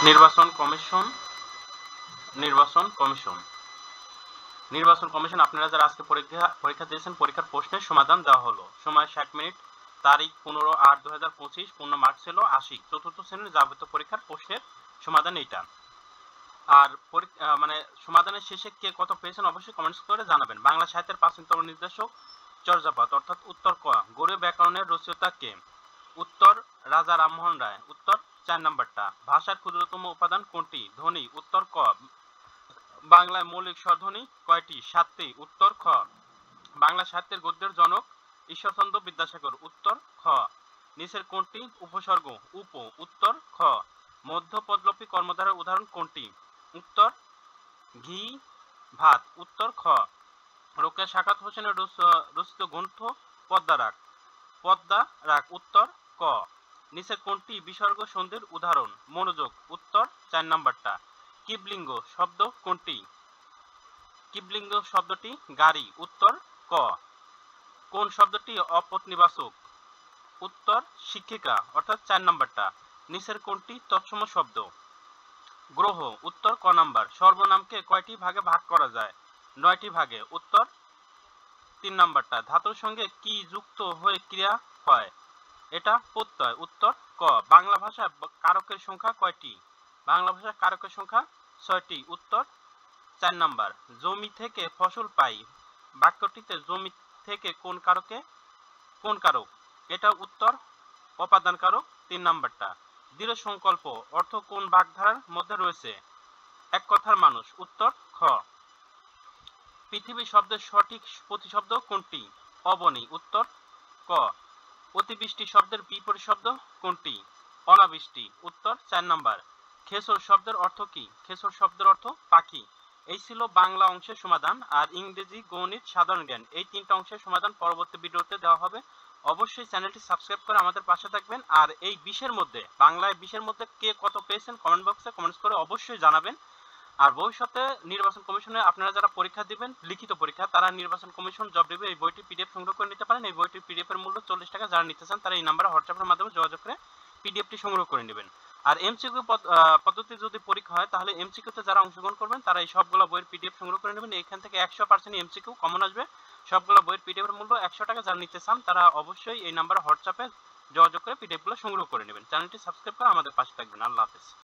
নির্বাচন কমিশন নির্বাচন কমিশন নির্বাচন কমিশন আপনারা যারা আজকে পরীক্ষা দিয়েছেন পরীক্ষার প্রশ্নের সমাধান দেওয়া হলো। সময় 60 মিনিট, তারিখ 15/8/2025, পূর্ণ মার্ক ছিল 80। চতুর্থ শ্রেণীর যাবতীয় পরীক্ষার প্রশ্নের সমাধান এইটা। আর মানে সমাধানের শেষে কে কত পেয়েছেন অবশ্যই কমেন্টস করে জানাবেন। বাংলা সাহিত্যের প্রাচীনতম নির্দেশক চর্যাপদ, অর্থাৎ উত্তর ক। গৌড়ীয় ব্যাকরণের রচয়িতা কে? উত্তর রাজা রামমোহন রায়। উত্তর 4 নাম্বারটা। ভাষার ক্ষুদ্রতম উপাদান কোনটি? ধ্বনি। উত্তর ক। বাংলায় মৌলিক স্বরধ্বনি কয়টি? 7টি। উত্তর খ। বাংলা সাহিত্যের গদ্যের জনক ঈশ্বরচন্দ্র বিদ্যাসাগর। উত্তর খ। নিচের কোনটি উপসর্গ? উপ। উত্তর খ। মধ্যপদলোপী কর্মধারয়ের উদাহরণ কোনটি? উত্তর ঘি ভাত। উত্তর খ। রোকেয়া সাখাওয়াত হোসেনের রচিত গ্রন্থ পদ্মা রাগ। পদ্মা রাগ। উত্তর ক। নিচের কোনটি বিসর্গ সন্ধির উদাহরণ? মনোযোগ। উত্তর 4 নাম্বারটা। কিবলিঙ্গ শব্দ কোনটি? কিবলিঙ্গ শব্দটি গাড়ি। উত্তর ক। কোন শব্দটি অপত্নীবাচক? উত্তর শিক্ষিকা, অর্থাৎ 4 নাম্বারটা। নিচের কোনটি তৎসম শব্দ? গ্রহ। উত্তর ক নাম্বার। সর্বনামকে কয়টি ভাগে ভাগ করা যায়? 9টি ভাগে। উত্তর 3 নাম্বারটা। ধাতুর সঙ্গে কি যুক্ত হয়ে ক্রিয়া হয়? এটা প্রত্যয়। উত্তর ক। বাংলা ভাষায় কারকের সংখ্যা কয়টি? বাংলা ভাষায় কারকের সংখ্যা 6টি। উত্তর 4 নাম্বার। জমি থেকে ফসল পাই বাক্যটিতে জমি থেকে কোন কারক? এটা উত্তর অপাদান কারক। 3 নাম্বারটা। দৃঢ় সংকল্প অর্থ কোন বাগধারার মধ্যে রয়েছে? এক কথার মানুষ। উত্তর খ। পৃথিবী শব্দের সঠিক প্রতিশব্দ কোনটি? অবনী। উত্তর ক। অতিবৃষ্টি শব্দের বিপরীত শব্দ কোনটি? অনাবৃষ্টি। উত্তর 4 নাম্বার। খেচর শব্দের অর্থ কি? খেচর শব্দের অর্থ পাখি। এই ছিল বাংলা অংশের সমাধান। আর ইংরেজি, গণিত, সাধারণ জ্ঞান এই 3টা অংশের সমাধান পরবর্তী ভিডিওতে দেওয়া হবে। অবশ্যই চ্যানেলটি সাবস্ক্রাইব করে আমাদের পাশে থাকবেন। আর এই 20-এর মধ্যে, বাংলায় 20-এর মধ্যে কে কত পেয়েছেন কমেন্ট বক্সে কমেন্টস করে অবশ্যই জানাবেন। আর ভবিষ্যতে নির্বাচন কমিশনে আপনারা যারা পরীক্ষা দিবেন লিখিত পরীক্ষা, তারা নির্বাচন কমিশন জব রিভিউ এই বইটি পিডিএফ সংগ্রহ করে নিতে পারেন। এই বইটির পিডিএফ এর মূল্য 40 টাকা। যারা নিতে চান তারা এই নাম্বারে হোয়াটসঅ্যাপের মাধ্যমে যোগাযোগ করে পিডিএফটি সংগ্রহ করে নেবেন। আর এমসিকিউ পদ্ধতি যদি পরীক্ষা হয় তাহলে এমসিকিউতে যারা অংশগ্রহণ করবেন তারা এই সবগুলো বইয়ের পিডিএফ সংগ্রহ করে নেবেন। এখান থেকে 100% এমসিকিউ কমন আসবে। সবগুলো বইয়ের পিডিএফ এর মূল্য 100 টাকা। যারা নিতে চান তারা অবশ্যই এই নাম্বারে হোয়াটসঅ্যাপে যোগাযোগ করে পিডিএফ গুলো সংগ্রহ করে নেবেন। চ্যানেলটি সাবস্ক্রাইব করে আমাদের পাশে থাকবেন। আল্লাহ হাফেজ।